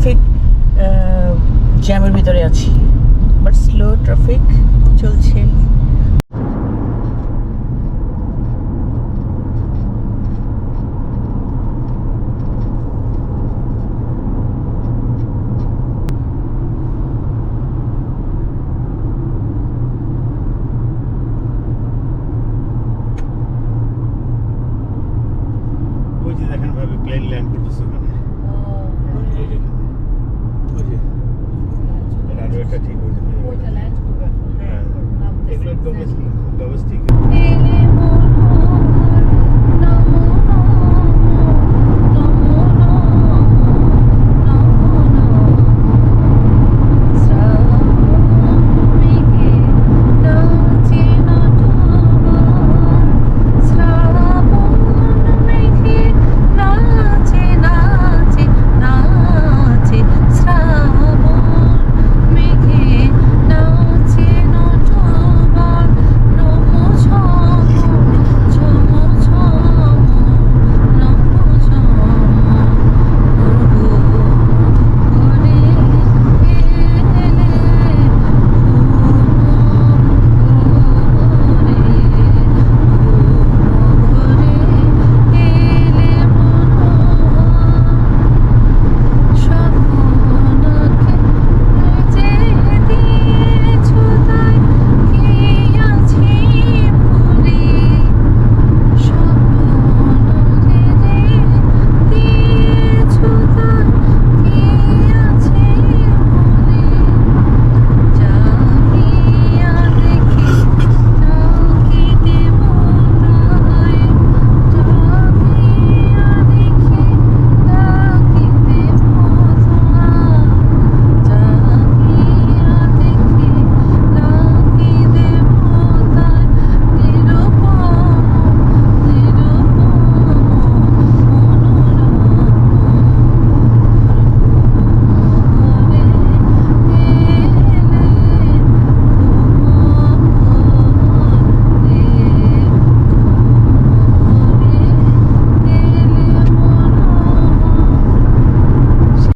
Traffic জ্যামের ভিতরে আছি, বাট স্লো ট্রাফিক চলছে। ওই যে দেখেন ভাবে প্লেন ল্যান্ড করতেছে ওখানে, এই যে ওই যে রানওয়েটা ঠিক হয়ে যাবে। ওইটা ল্যান্ড করবে। হ্যাঁ, এগুলো ডোমেস্টিক।